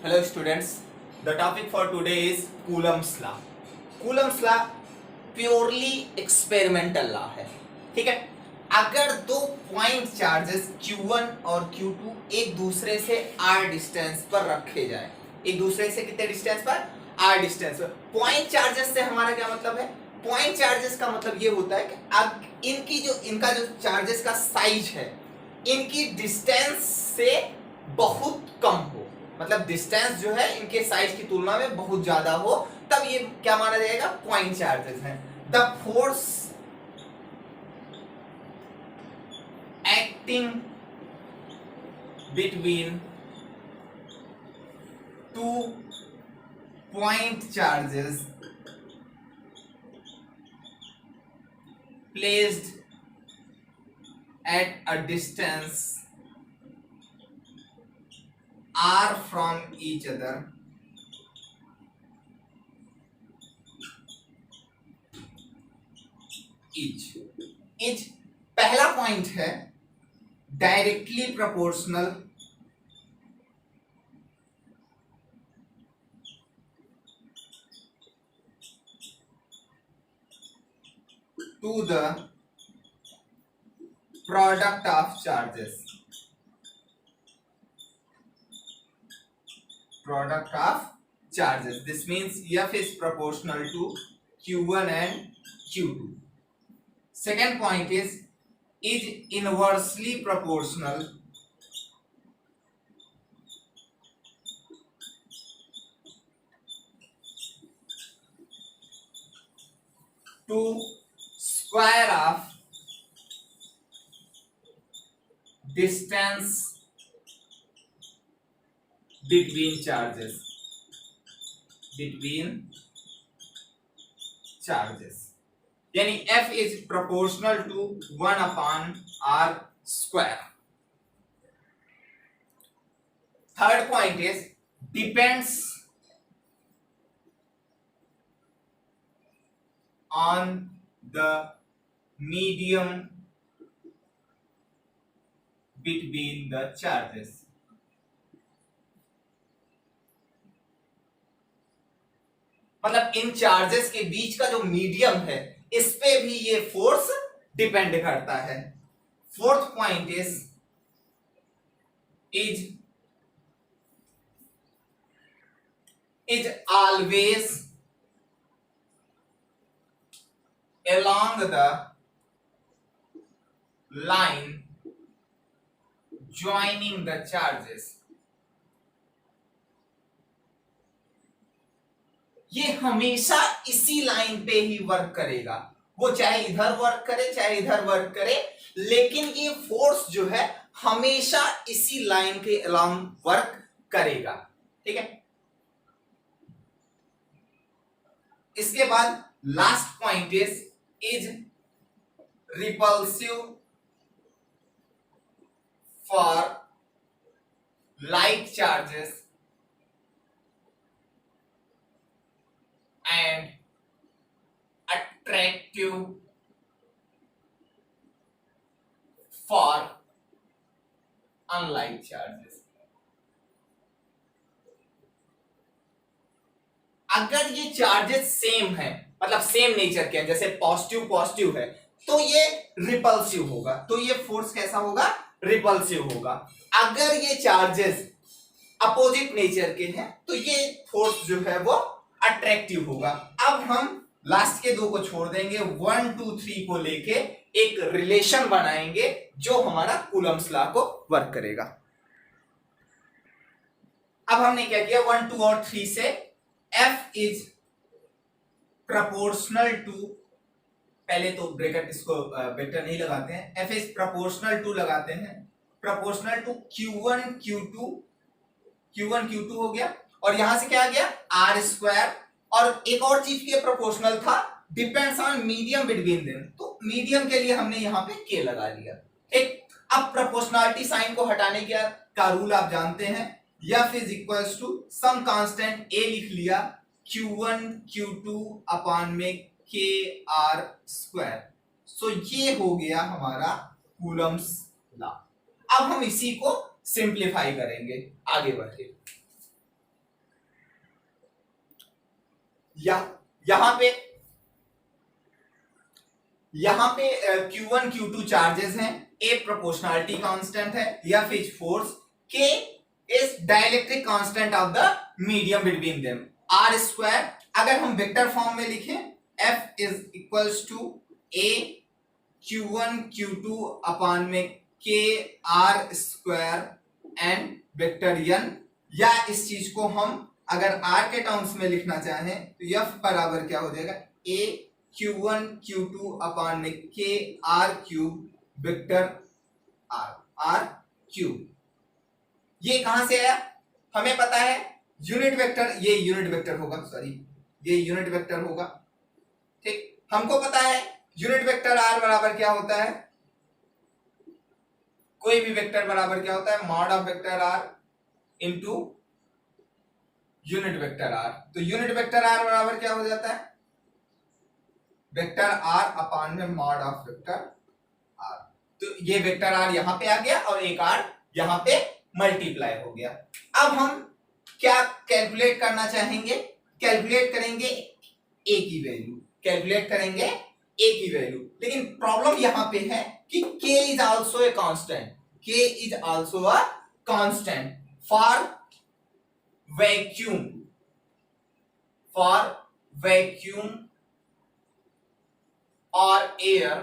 Hello students, the topic for today is Coulomb's law. Coulomb's law purely experimental law है. ठीक है, अगर दो पॉइंट चार्जेस Q1 और Q2 एक दूसरे से r डिस्टेंस पर रखे जाए, एक दूसरे से कितने डिस्टेंस पर? r डिस्टेंस पर. पॉइंट चार्जेस से हमारा क्या मतलब है? पॉइंट चार्जेस का मतलब ये होता है कि अब इनका जो चार्जेस का साइज है इनकी डिस्टेंस से बहुत कम हो, मतलब डिस्टेंस जो है इनके साइज की तुलना में बहुत ज्यादा हो, तब ये क्या माना जाएगा? पॉइंट चार्जेस हैं. The force acting between two point charges placed at a distance r from each other is पहला पॉइंट है directly proportional to the product of charges. Product of charges. This means F is proportional to Q1 and Q2. Second point is inversely proportional to square of distance between charges. यानी F is proportional to 1 upon R square. Third point is depends on the medium between the charges. मतलब इन charges के बीच का जो medium है इस पे भी ये फोर्स डिपेंड करता है. Fourth point is always along the line joining the charges. ये हमेशा इसी लाइन पे ही वर्क करेगा, वो चाहे इधर वर्क करे चाहे इधर वर्क करे, लेकिन ये फोर्स जो है हमेशा इसी लाइन के अलोंग वर्क करेगा. ठीक है, इसके बाद last point is repulsive for like charges and attractive for unlike charges. अगर ये चार्जेस सेम है, मतलब सेम नेचर के हैं, जैसे पॉजिटिव पॉजिटिव है, तो ये रिपल्सिव होगा, तो ये फोर्स कैसा होगा? रिपल्सिव होगा. अगर ये चार्जेस अपोजिट नेचर के हैं तो ये फोर्स जो है वो अट्रैक्टिव होगा. अब हम लास्ट के दो को छोड़ देंगे, 1 2 3 को लेके एक रिलेशन बनाएंगे जो हमारा कूलम्स लॉ को वर्क करेगा. अब हमने क्या किया? 1 2 और 3 से F इज प्रोपोर्शनल टू, पहले तो ब्रैकेट इसको वेक्टर नहीं लगाते हैं, F इज प्रोपोर्शनल टू लगाते हैं, प्रोपोर्शनल टू Q1 Q2 हो गया, और यहां से क्या आ गया? R square. और एक और चीज के प्रोपोर्शनल था, depends on medium between them, तो मीडियम के लिए हमने यहां पे K लगा लिया. ठीक, अब प्रोपोर्शनलिटी साइन को हटाने का रूल आप जानते हैं, F is equals to some constant A लिख लिया, Q1 Q2 अपॉन में KR स्क्वायर. सो ये हो गया हमारा कूलम्स लॉ. अब हम इसी को सिंप्लीफाई करेंगे आगे बढ़ के. यहाँ पे Q1 Q2 चार्जेस हैं, A प्रोपोर्शनलिटी कांस्टेंट है, F is force, K is dielectric constant of the medium between them, R square अगर हम वेक्टर फॉर्म में लिखें F is equals to A Q1 Q2 upon में K R square and vector n, या इस चीज को हम अगर R के टर्म्स में लिखना चाहें तो F बराबर क्या हो जाएगा A Q1 Q2 अपॉन में K R cube vector R cube. ये कहां से आया हमें पता है, यूनिट वेक्टर, ये यूनिट वेक्टर होगा, सॉरी ये यूनिट वेक्टर होगा, ठीक। हमको पता है यूनिट वेक्टर R बराबर क्या होता है, कोई भी वेक्टर बराबर क्या होता है, mod of vector R into unit vector R। तो यूनिट वेक्टर R बराबर क्या हो जाता है, वेक्टर R अपॉन में मॉड ऑफ वेक्टर R। तो ये वेक्टर R यहां पे आ गया और एक R यहां पे मल्टीप्लाई हो गया। अब हम क्या कैलकुलेट करना चाहेंगे, कैलकुलेट करेंगे A की वैल्यू, कैलकुलेट करेंगे A की वैल्यू, लेकिन प्रॉब्लम यहां पे है कि K is also a constant, K is also a constant for vacuum or air,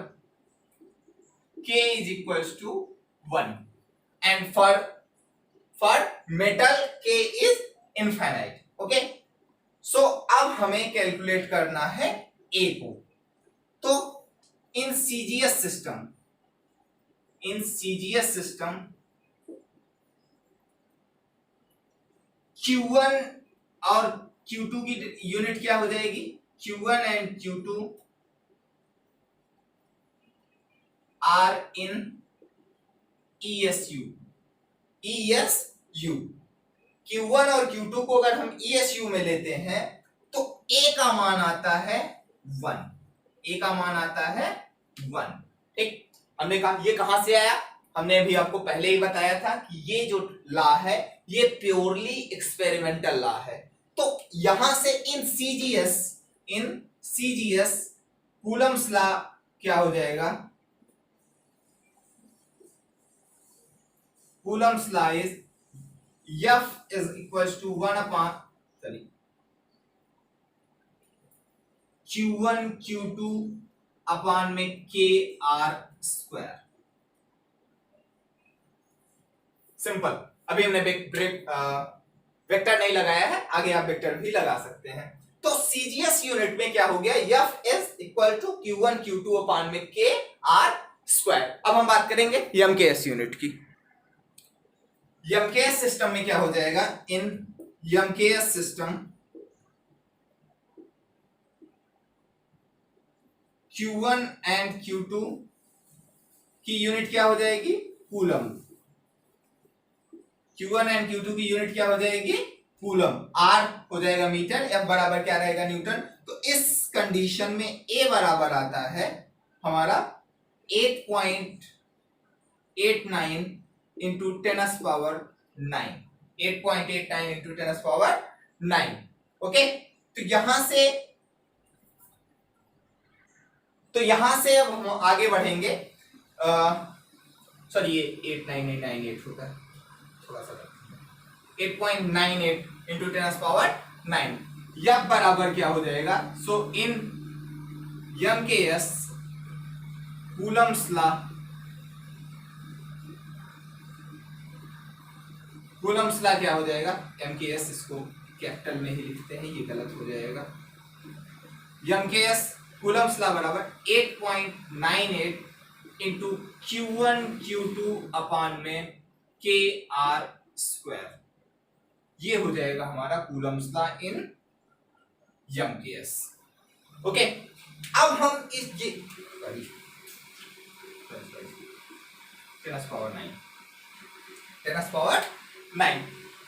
K is equals to 1 and for metal K is infinite, okay। so अब हमें calculate करना है A को। तो in CGS system Q1 और Q2 की unit क्या हो जाएगी, Q1 and Q2 are in ESU। Q1 और Q2 को अगर हम ESU में लेते हैं तो A का मान आता है 1, A का मान आता है 1, ठीक। हमने कहा ये कहां से आया, हमने अभी आपको पहले ही बताया था कि ये जो लॉ है ये प्योरली एक्सपेरिमेंटल लॉ है। तो यहां से इन CGS कूलम्स लॉ क्या हो जाएगा, Coulomb's law is F is equals to 1 upon Q1 Q2 upon में K R स्क्वायर। सिंपल, अभी हमने वेक्टर नहीं लगाया है, आगे आप वेक्टर भी लगा सकते हैं। तो CGS यूनिट में क्या हो गया, F is equal to Q1 Q2 upon में K R स्क्वायर। अब हम बात करेंगे MKS यूनिट की। MKS सिस्टम में क्या हो जाएगा, इन MKS system Q1 and Q2 की यूनिट क्या हो जाएगी, कूलम। Q1 एंड Q2 की यूनिट क्या हो जाएगी, कूलम। R हो जाएगा मीटर, F बराबर क्या रहेगा, न्यूटन। तो इस कंडीशन में A बराबर आता है हमारा 8.89 into 10 power 9, 8.89 into 10 power 9, okay. तो यहां से अब हम आगे बढ़ेंगे, सॉरी ये 89898 होता है, थोड़ा सा 8.98 इंटू 10 पावर 9, यह बराबर क्या हो जाएगा, सो इन MKS Coulomb's law, Coulomb's law क्या हो जाएगा, MKS इसको कैपिटल में ही लिखते हैं, ये गलत हो जाएगा। MKS कूलम्स लॉ बराबर 8.98 इंटू Q1 Q2 अपॉन में KR स्क्वायर, ये हो जाएगा हमारा Coulomb's law in MKS, okay. अब हम इस 10 पावर 9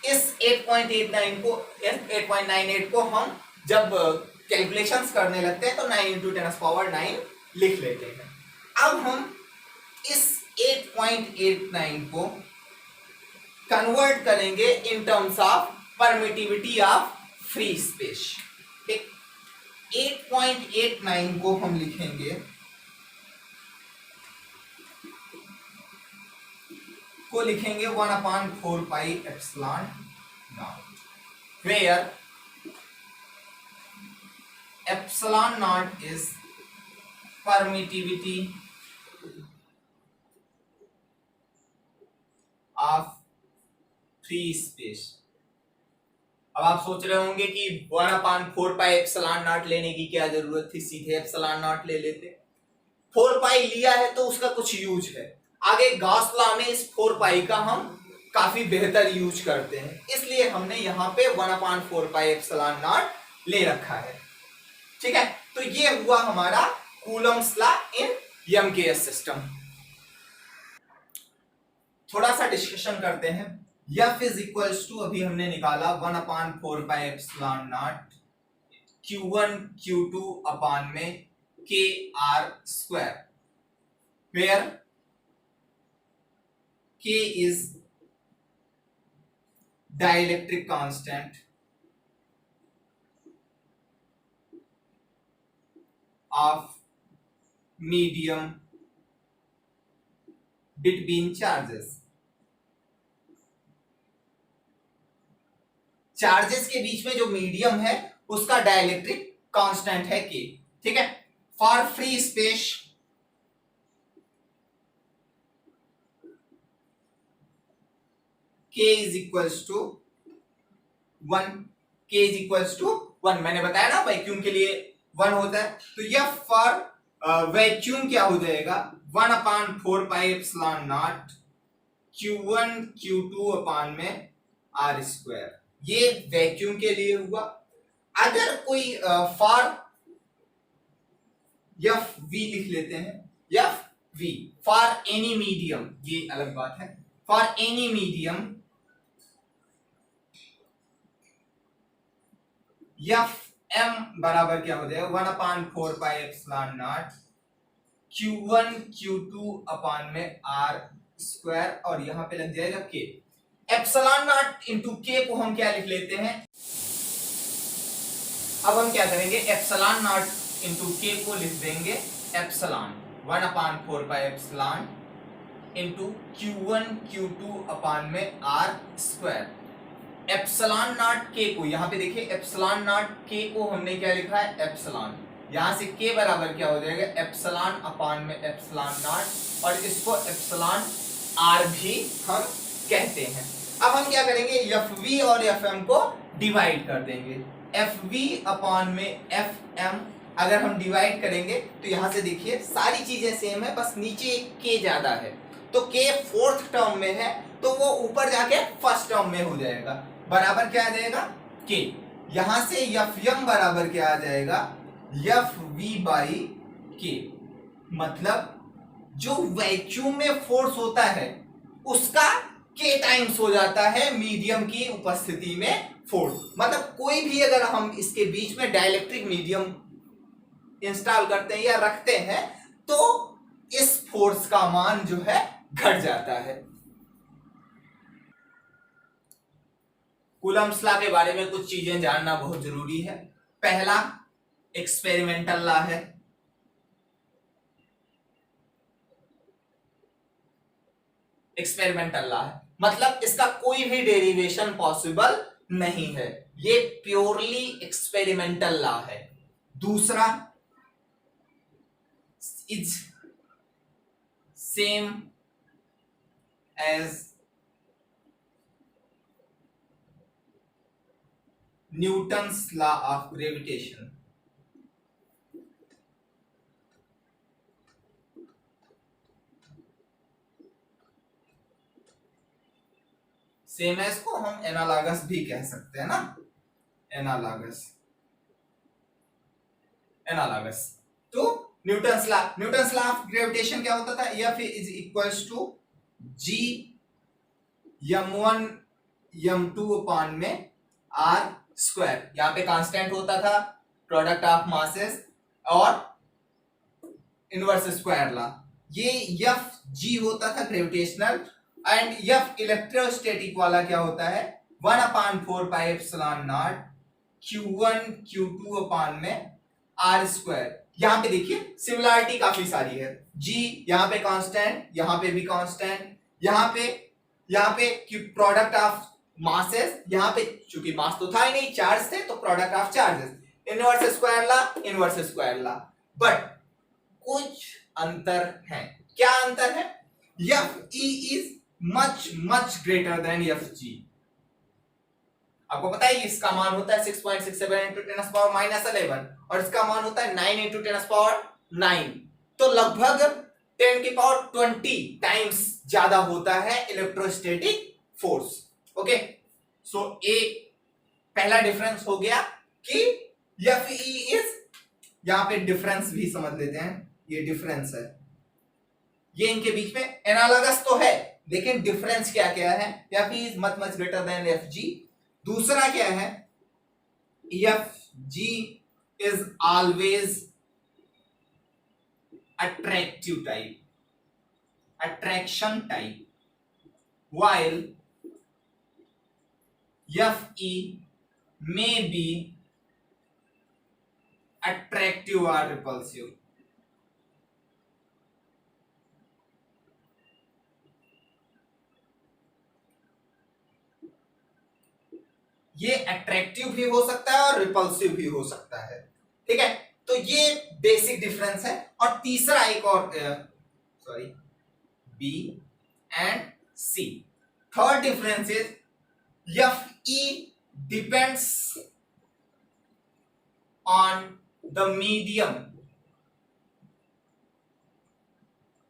इस 8.89 को 8.98 को हम जब कैलकुलेशंस करने लगते हैं तो 9 इंटू 10 पावर 9 लिख लेते हैं। अब हम इस 8.89 को कन्वर्ट करेंगे in terms of permittivity of free space, ठीक। 8.89 को हम लिखेंगे को लिखेंगे 1/4 pi epsilon naught, where epsilon naught is permittivity of free space. अब आप सोच रहे होंगे कि 1/4 पाई एप्सिलॉन नॉट लेने की क्या जरूरत थी, सीधे एप्सिलॉन नॉट ले लेते। 4 पाई लिया है तो उसका कुछ यूज है, आगे गॉस लॉ में इस 4 पाई का हम काफी बेहतर यूज करते हैं, इसलिए हमने यहाँ पे 1/4 पाई एप्सिलॉन नॉट ले रखा है। ठीक है, तो ये हुआ हमारा Coulomb's law in MKS system. थोड़ा सा डिस्कशन करते हैं। F इज इक्वल्स टू, अभी हमने निकाला 1/4 pi epsilon not Q1 Q2 upon में KR square, where K is dielectric constant of medium between charges। Charges के बीच में जो मीडियम है उसका डाइलेक्ट्रिक कांस्टेंट है K। ठीक है, for free space K is equals to 1, K is equals to 1। मैंने बताया ना वैक्यूम के लिए 1 होता है, तो यह फॉर वैक्यूम क्या हो जाएगा 1/4 pi epsilon not Q1 Q2 upon में R स्क्वायर, ये वैक्यूम के लिए हुआ। अगर कोई फॉर एफ वी लिख लेते हैं, F V for any medium, ये अलग बात है, for any medium F M बराबर क्या हो जाएगा 1/4 pi epsilon not Q1 Q2 upon में R स्क्वायर, और यहां पे लग जाएगा K। Epsilon not into K को हम क्या लिख लेते हैं, अब हम क्या करेंगे एप्सिलॉन नॉट इंटू K को लिख देंगे epsilon 1/4 pi epsilon into Q1 Q2 upon में R square. Epsilon not K को यहाँ पे देखिए, एप्सिलॉन नॉट K को हमने क्या लिखा है एप्सिलॉन, यहां से K बराबर क्या हो जाएगा एप्सिलॉन अपान में एप्सिलॉन नॉट, और इसको एप्सिलॉन R भी हम कहते हैं। अब हम क्या करेंगे FV और FM को डिवाइड कर देंगे, FV अपान में FM अगर हम डिवाइड करेंगे तो यहां से देखिए सारी चीजें सेम है, बस नीचे K ज्यादा है, तो K फोर्थ टर्म में है तो वो ऊपर जाके फर्स्ट टर्म में हो जाएगा, बराबर क्या आ जाएगा K। यहां से FM बराबर क्या आ जाएगा FV बाई K, मतलब जो वैक्यूम में फोर्स होता है उसका K टाइम्स हो जाता है मीडियम की उपस्थिति में फोर्स। मतलब कोई भी अगर हम इसके बीच में डाइलेक्ट्रिक मीडियम इंस्टॉल करते हैं या रखते हैं तो इस फोर्स का मान जो है घट जाता है। कूलम्स लॉ के बारे में कुछ चीजें जानना बहुत जरूरी है। पहला एक्सपेरिमेंटल लॉ है, एक्सपेरिमेंटल लॉ है मतलब इसका कोई भी डेरिवेशन पॉसिबल नहीं है, ये प्योरली एक्सपेरिमेंटल लॉ है। दूसरा is same as Newton's law of gravitation. Same as को हम एनालॉगस भी कह सकते हैं ना, एनालॉगस, एनालॉगस। तो न्यूटन्स लॉ ऑफ ग्रेविटेशन क्या होता था, F is equals to G m1 m2 upon में R स्क्वायर, यहां पे कांस्टेंट होता था प्रोडक्ट ऑफ मासेस और इनवर्स स्क्वायर लॉ। ये F G होता था ग्रेविटेशनल, एंड F इलेक्ट्रोस्टैटिक वाला क्या होता है 1/4 pi epsilon not Q1 Q2 upon में आर स्क्वायर। यहां पे देखिए सिमिलरिटी काफी सारी है, जी यहां पे कांस्टेंट, यहां पे भी कांस्टेंट, यहां पे कि प्रोडक्ट ऑफ मासेस, यहां पे चूंकि मास तो था ही नहीं, चार्ज थे, तो product of charges, inverse square law, inverse square law. But कुछ अंतर है। क्या अंतर है? F E is much much greater than F G. आपको पता है इसका मान होता है 6.67 इंटू टेन पावर माइनस 11 और इसका मान होता है 9 इंटू टेन पावर 9, तो लगभग 10 की पावर 20 टाइम्स ज्यादा होता है इलेक्ट्रोस्टैटिक फोर्स। ओके, सो ए पहला डिफरेंस हो गया कि एफ ई इज, यहां पे डिफरेंस भी समझ लेते हैं, ये डिफरेंस है, ये इनके बीच में एनालॉगस तो है लेकिन डिफरेंस क्या क्या है? F E is much much greater than F जी। दूसरा क्या है? F G is always attractive type, attraction type, while Fe may be attractive or repulsive। ये अट्रैक्टिव भी हो सकता है और रिपल्सिव भी हो सकता है। ठीक है, तो ये बेसिक डिफरेंस है। और तीसरा एक और sorry B and C, third difference is F E depends on the medium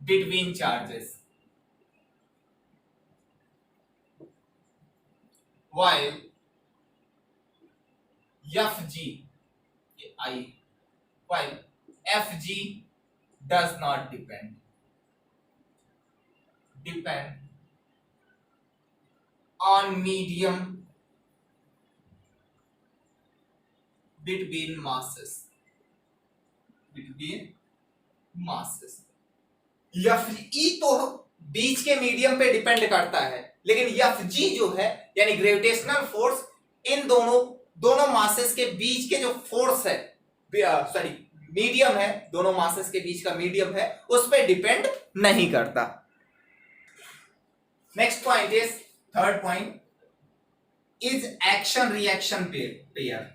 between charges, while FG I while FG does not depend on medium between masses, FE तो बीच के मीडियम पे depend करता है, लेकिन FG जो है यानी gravitational force, इन दोनों मासेस के बीच के जो फोर्स है, सॉरी मीडियम है, दोनों मासेस के बीच का मीडियम है, उस पर डिपेंड नहीं करता। Next point is, third point is action reaction pair.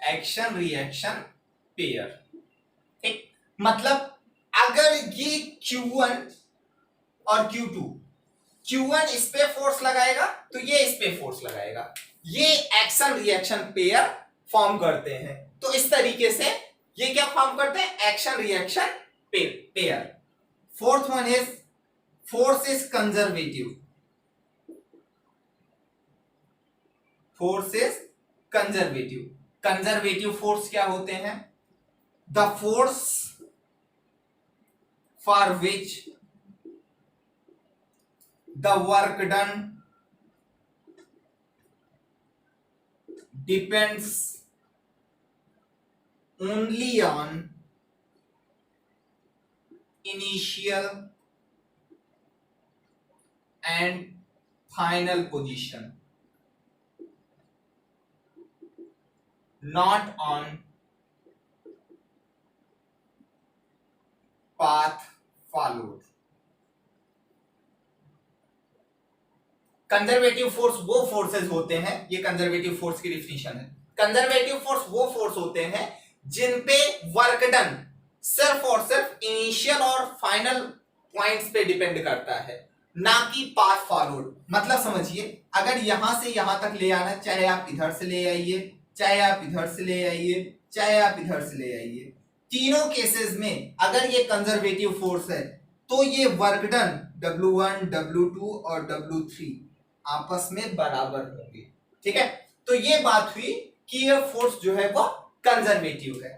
Action reaction pair, ठीक, मतलब अगर ये Q1 और Q2, Q1 इस पे फोर्स लगाएगा तो ये इस पे फोर्स लगाएगा, ये एक्शन रिएक्शन पेयर फॉर्म करते हैं। तो इस तरीके से ये क्या फॉर्म करते हैं? Action reaction pair. Fourth one is force is conservative. Force is conservative. Conservative force क्या होते हैं? The force for which the work done depends only on initial and final position, not on path followed। Conservative force वो forces होते हैं, ये conservative force की definition है। Conservative force वो फोर्स होते हैं जिन पे वर्क डन सिर्फ और सिर्फ इनिशियल और फाइनल पॉइंट्स पे डिपेंड करता है, ना कि पाथ फॉलोड। मतलब समझिए, अगर यहां से यहां तक ले आना, चाहे आप इधर से ले आइए, चाहे आप इधर से ले आइए, चाहे आप इधर से ले आइए, तीनों केसेस में अगर ये कंजर्वेटिव फोर्स है तो ये वर्क डन W1, W2 और W3 आपस में बराबर होंगे। ठीक है, तो ये बात हुई कि ये फोर्स जो है वो कंजर्वेटिव है।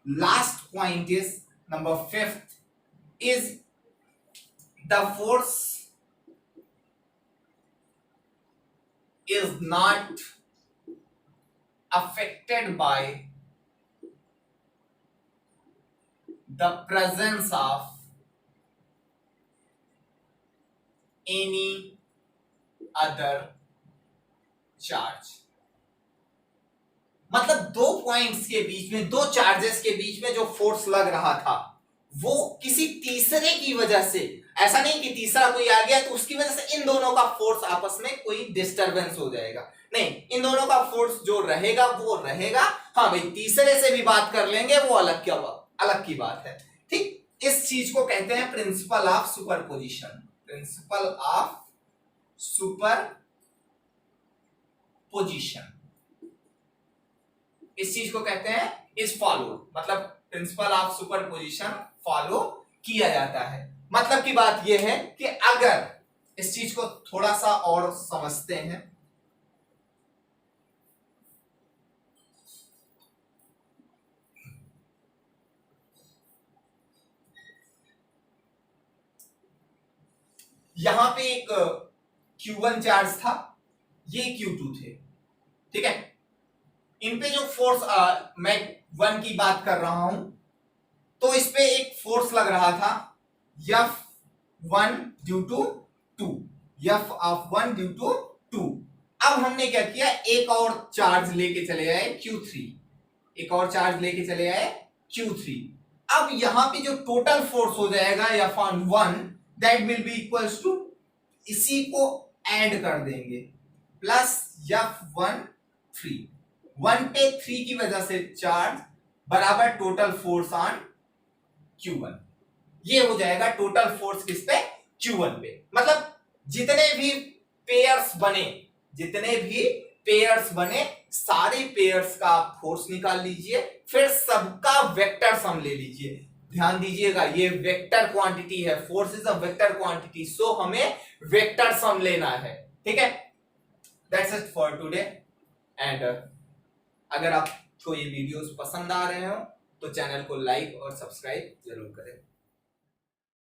Last point is number fifth is the force is not affected by the presence of any other charge। मतलब दो पॉइंट्स के बीच में, दो चार्जेस के बीच में जो फोर्स लग रहा था वो किसी तीसरे की वजह से, ऐसा नहीं कि तीसरा कोई आ गया तो उसकी वजह से इन दोनों का फोर्स आपस में कोई डिस्टरबेंस हो जाएगा, नहीं, इन दोनों का फोर्स जो रहेगा वो रहेगा। हाँ भाई, तीसरे से भी बात कर लेंगे वो अलग की बात है। ठीक, इस चीज को कहते हैं principle of superposition. Principle of superposition, इस चीज को कहते हैं इज फॉलो, मतलब प्रिंसिपल ऑफ सुपरपोजिशन फॉलो किया जाता है। मतलब की बात यह है कि अगर इस चीज को थोड़ा सा और समझते हैं, यहां पे एक Q1 चार्ज था, ये Q2 थे, ठीक है, इन पे जो फोर्स मैं 1 की बात कर रहा हूं, तो इस पे एक फोर्स लग रहा था F1 due to 2, F1 due to 2। अब हमने क्या किया, एक और चार्ज लेके चले आए Q3, एक और चार्ज लेके चले आए Q3। अब यहां पे जो टोटल फोर्स हो जाएगा F1 that will be equals to, इसी को ऐड कर देंगे, प्लस F1 3, 1 पे 3 की वजह से चार्ज बराबर टोटल फोर्स ऑन Q1, ये हो जाएगा टोटल फोर्स किस पे, Q1 पे। मतलब जितने भी पेयर्स बने सारे पेयर्स का आप फोर्स निकाल लीजिए, फिर सबका वेक्टर सम ले लीजिए। ध्यान दीजिएगा, ये वेक्टर क्वांटिटी है, force is a vector quantity, so हमें वेक्टर सम लेना है, ठीक है। That's it for today, and अगर आपको ये वीडियोस पसंद आ रहे हो तो चैनल को लाइक और सब्सक्राइब जरूर करें।